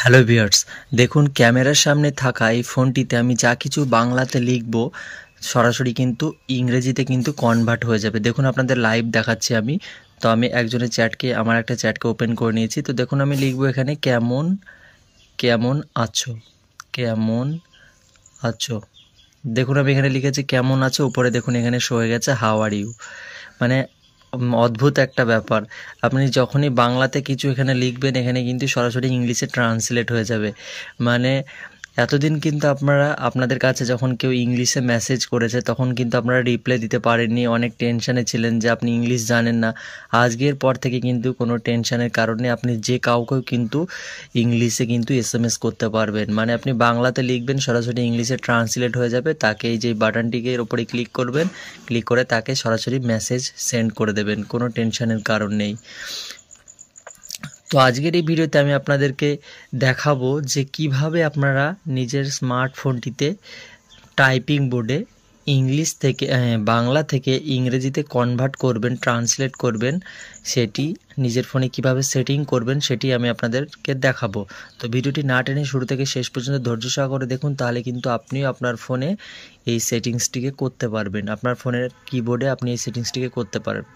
Hello viewers, দেখুন ক্যামেরার সামনে থাকা এই ফোনটিতে আমি যা কিছু বাংলাতে লিখব সরাসরি কিন্তু ইংরেজিতে কিন্তু কনভার্ট হয়ে যাবে। দেখুন আপনাদের লাইভ দেখাচ্ছি আমি। তো আমি আমার একটা চ্যাটকে ওপেন করে নিয়েছি। তো দেখুন আমি লিখব এখানে কেমন কেমন আছো, কেমন আছো। দেখুন আমি এখানে লিখেছি কেমন আছো, উপরে দেখুন এখানে শো হয়ে গেছে হাউ আর ইউ। মানে অদ্ভুত একটা ব্যাপার। আপনি যখনই বাংলাতে কিছু এখানে লিখবেন এখানে কিন্তু সরাসরি ইংলিশে ট্রান্সলেট হয়ে যাবে। মানে এতদিন কিন্তু আপনাদের কাছে যখন কেউ ইংলিশে মেসেজ করেছে তখন কিন্তু আপনারা রিপ্লাই দিতে পারেননি, অনেক টেনশানে ছিলেন যে আপনি ইংলিশ জানেন না। আজকের পর থেকে কিন্তু কোনো টেনশানের কারণে আপনি যে কাউকেও কিন্তু ইংলিশে কিন্তু এসএমএস করতে পারবেন। মানে আপনি বাংলাতে লিখবেন সরাসরি ইংলিশে ট্রান্সলেট হয়ে যাবে, তাকে এই যে বাটনটিকে এর উপরে ক্লিক করবেন, ক্লিক করে তাকে সরাসরি মেসেজ সেন্ড করে দেবেন, কোনো টেনশানের কারণ নেই। তো আজকের এই ভিডিওতে আমি আপনাদেরকে দেখাবো যে কিভাবে আপনারা নিজের স্মার্টফোনটিতে টাইপিং বোর্ডে ইংলিশ থেকে বাংলা থেকে ইংরেজিতে কনভার্ট করবেন, ট্রান্সলেট করবেন, সেটি নিজের ফোনে কিভাবে সেটিং করবেন সেটি আমি আপনাদেরকে দেখাবো। তো ভিডিওটি না টেনে শুরু থেকে শেষ পর্যন্ত ধৈর্য সহকারে দেখুন, তাহলে কিন্তু আপনিও আপনার ফোনে এই সেটিংসটিকে করতে পারবেন। আপনার ফোনের কিবোর্ডে আপনি এই সেটিংসটিকে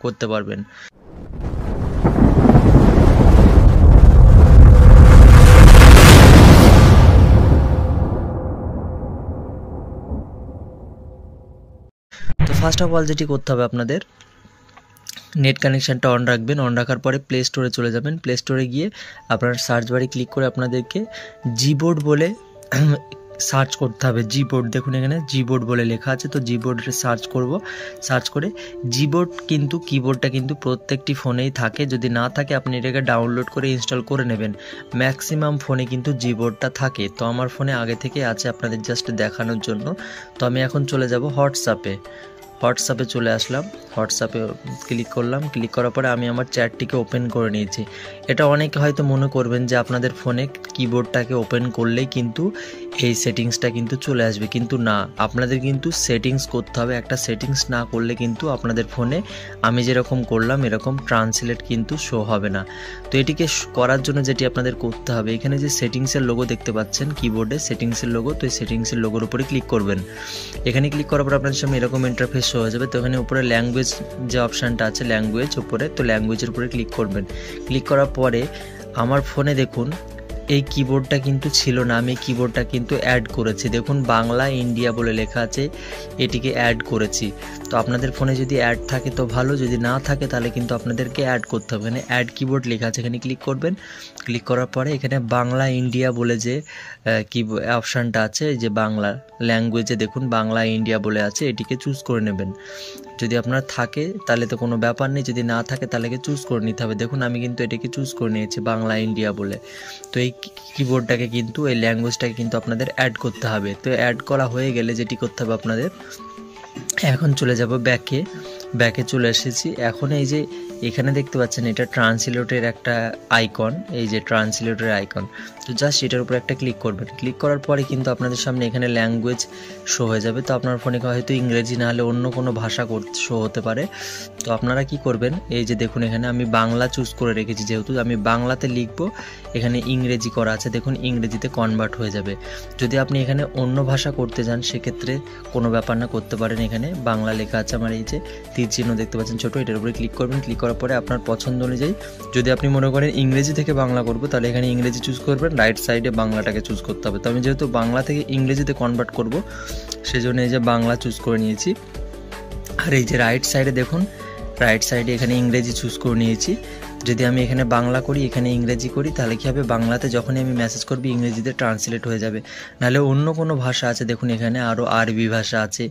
করতে পারবেন। তো ফার্স্ট অফ অল যেটি করতে হবে আপনাদের, নেট কানেকশানটা অন রাখবেন। অন রাখার পরে প্লে স্টোরে চলে যাবেন। প্লে স্টোরে গিয়ে আপনার সার্চ বারে ক্লিক করে আপনাদেরকে জিবোর্ড বলে সার্চ করতে হবে। জিবোর্ড, দেখুন এখানে জিবোর্ড বলে লেখা আছে, তো জিবোর্ডে সার্চ করব। সার্চ করে জিবোর্ড কিন্তু কিবোর্ডটা কিন্তু প্রত্যেকটি ফোনেই থাকে, যদি না থাকে আপনি এটাকে ডাউনলোড করে ইনস্টল করে নেবেন। ম্যাক্সিমাম ফোনে কিন্তু জিবোর্ডটা থাকে, তো আমার ফোনে আগে থেকে আছে আপনাদের জাস্ট দেখানোর জন্য। তো আমি এখন চলে যাব হোয়াটসঅ্যাপে চলে আসলাম। হোয়াটসঅ্যাপে ক্লিক করলাম। ক্লিক করার পরে আমি আমার চ্যাটটিকে ওপেন করে নিয়েছি। এটা অনেকে হয়তো মনে করবেন যে আপনাদের ফোনে কিবোর্ডটাকে ওপেন করলেই কিন্তু এই সেটিংসটা কিন্তু চলে আসবে, কিন্তু না, আপনাদের কিন্তু সেটিংস করতে হবে। একটা সেটিংস না করলে কিন্তু আপনাদের ফোনে আমি যেরকম করলাম এরকম ট্রান্সলেট কিন্তু শো হবে না। তো এটিকে করার জন্য যেটি আপনাদের করতে হবে, এখানে যে সেটিংসের লোগো দেখতে পাচ্ছেন কিবোর্ডে, সেটিংসের লোগো, তো এই সেটিংসের লোগোর উপরে ক্লিক করবেন। এখানে ক্লিক করার পর আপনাদের সামনে এরকম ইন্টারফেস শো হয়ে যাবে। তো এখানে উপরে ল্যাঙ্গুয়েজ যে অপশানটা আছে, ল্যাঙ্গুয়েজ উপরে, তো ল্যাঙ্গুয়েজের উপরে ক্লিক করবেন। ক্লিক করার পরে আমার ফোনে দেখুন এই কিবোর্ডটা কিন্তু ছিল না, আমি কিবোর্ডটা কিন্তু অ্যাড করেছি। দেখুন বাংলা ইন্ডিয়া বলে লেখা আছে, এটিকে অ্যাড করেছি। তো আপনাদের ফোনে যদি অ্যাড থাকে তো ভালো, যদি না থাকে তাহলে কিন্তু আপনাদেরকে অ্যাড করতে হবে। এখানে অ্যাড কিবোর্ড লেখা আছে, এখানে ক্লিক করবেন। ক্লিক করার পরে এখানে বাংলা ইন্ডিয়া বলে যে কি অপশানটা আছে, যে বাংলা ল্যাঙ্গুয়েজে দেখুন বাংলা ইন্ডিয়া বলে আছে, এটিকে চুজ করে নেবেন। যদি আপনার থাকে তাহলে তো কোনো ব্যাপার নেই, যদি না থাকে তাহলে চুজ করে নিতে হবে। দেখুন আমি কিন্তু এটাকে চুজ করে নিয়েছি বাংলা ইন্ডিয়া বলে। তো এই কিবোর্ডটাকে কিন্তু, এই ল্যাঙ্গুয়েজটাকে কিন্তু আপনাদের অ্যাড করতে হবে। তো অ্যাড করা হয়ে গেলে যেটি করতে হবে আপনাদের, এখন চলে যাব ব্যাকে চলে এসেছি। এখন এই যে এখানে দেখতে পাচ্ছেন এটা ট্রান্সলেটের একটা আইকন, এই যে ট্রান্সলেটের আইকন, তো জাস্ট এটার উপর একটা ক্লিক করবেন। ক্লিক করার পরে কিন্তু আপনাদের সামনে এখানে ল্যাঙ্গুয়েজ শো হয়ে যাবে। তো আপনার ফোনে হয়তো ইংরেজি না হলে অন্য কোনো ভাষা শো হতে পারে। তো আপনারা কি করবেন, এই যে দেখুন এখানে আমি বাংলা চুজ করে রেখেছি, যেহেতু আমি বাংলাতে লিখবো, এখানে ইংরেজি করা আছে, দেখুন ইংরেজিতে কনভার্ট হয়ে যাবে। যদি আপনি এখানে অন্য ভাষা করতে যান সেক্ষেত্রে কোনো ব্যাপার না, করতে পারেন। এখানে বাংলা লেখা আছে, আমার এই যে তীর চিহ্ন দেখতে পাচ্ছেন ছোটো, এটার উপরে ক্লিক করবেন। ক্লিক করার পরে আপনার পছন্দ অনুযায়ী, যদি আপনি মনে করেন ইংরেজি থেকে বাংলা করবো তাহলে এখানে ইংরেজি চুজ করবেন, রাইট সাইডে বাংলাটাকে চুজ করতে হবে। তো আমি যেহেতু বাংলা থেকে ইংরেজিতে কনভার্ট করব সেজন্য এই যে বাংলা চুজ করে নিয়েছি। আর এই যে রাইট সাইডে দেখুন, রাইট সাইডে এখানে ইংরেজি চুজ করে নিয়েছি। যদি আমি এখানে বাংলা করি, এখানে ইংরেজি করি, তাহলে কী হবে, বাংলাতে যখনই আমি মেসেজ করবো ইংরেজিতে ট্রান্সলেট হয়ে যাবে। নাহলে অন্য কোনো ভাষা আছে, দেখুন এখানে আরও আরবি ভাষা আছে,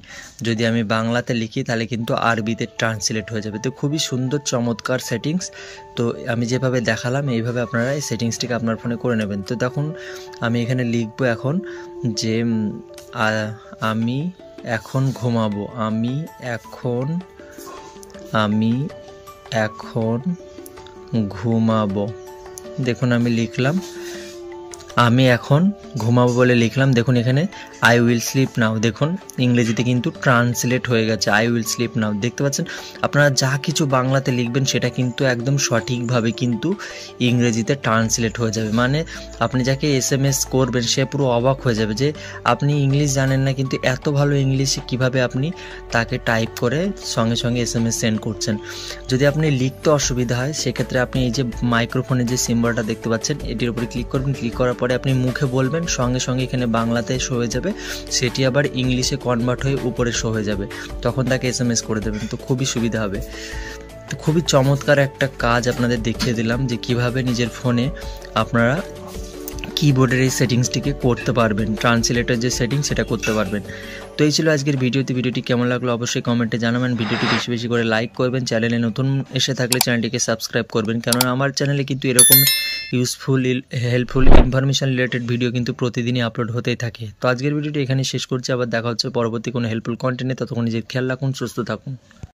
যদি আমি বাংলাতে লিখি তাহলে কিন্তু আরবিতে ট্রান্সলেট হয়ে যাবে। তো খুবই সুন্দর চমৎকার সেটিংস। তো আমি যেভাবে দেখালাম এইভাবে আপনারা এই সেটিংসটিকে আপনার ফোনে করে নেবেন। তো দেখুন আমি এখানে লিখবো এখন যে আমি এখন ঘুমাবো, আমি এখন ঘুমাবো। দেখুন আমি লিখলাম, আমি এখন ঘুমাবো বলে লিখলাম, দেখুন এখানে আই উইল স্লিপ নাও, দেখুন ইংরেজিতে কিন্তু ট্রান্সলেট হয়ে গেছে আই উইল স্লিপ নাও। দেখতে পাচ্ছেন আপনারা যা কিছু বাংলাতে লিখবেন সেটা কিন্তু একদম সঠিকভাবে কিন্তু ইংরেজিতে ট্রান্সলেট হয়ে যাবে। মানে আপনি যাকে SMS করবেন সে পুরো অবাক হয়ে যাবে যে আপনি ইংলিশ জানেন না কিন্তু এত ভালো ইংলিশে কিভাবে আপনি তাকে টাইপ করে সঙ্গে সঙ্গে SMS সেন্ড করছেন। যদি আপনি লিখতে অসুবিধা হয় সেক্ষেত্রে আপনি এই যে মাইক্রোফোনের যে সিম্বলটা দেখতে পাচ্ছেন এটির উপরে ক্লিক করবেন, ক্লিক করার পরে আপনি মুখে বলবেন, সঙ্গে সঙ্গে এখানে বাংলাতে শো হয়ে যাবে, সেটি আবার ইংলিশে কনভার্ট হয়ে উপরে শো হয়ে যাবে, তখন তাকে SMS করে দেবেন, তো খুবই সুবিধা হবে। তো খুবই চমৎকার একটা কাজ আপনাদের দেখিয়ে দিলাম যে কিভাবে নিজের ফোনে আপনারা কিবোর্ডের এই সেটিংসটিকে করতে পারবেন, ট্রান্সলেটের যে সেটিংস সেটা করতে পারবেন। তো এই ছিল আজকের ভিডিওটি কেমন লাগলো অবশ্যই কমেন্টে জানাবেন, ভিডিওটি বেশি বেশি করে লাইক করবেন, চ্যানেলে নতুন এসে থাকলে চ্যানেলটিকে সাবস্ক্রাইব করবেন, কেননা আমার চ্যানেলে কিন্তু এরকম useful helpful information related video কিন্তু প্রতিদিনই আপলোড হতেই থাকে। তো আজকের ভিডিওটি এখানে শেষ করছি, আবার দেখা হচ্ছে পরবর্তী কোনো হেল্পফুল কন্টেন্টে, ততক্ষণ নিজের খেয়াল রাখুন, সুস্থ থাকুন।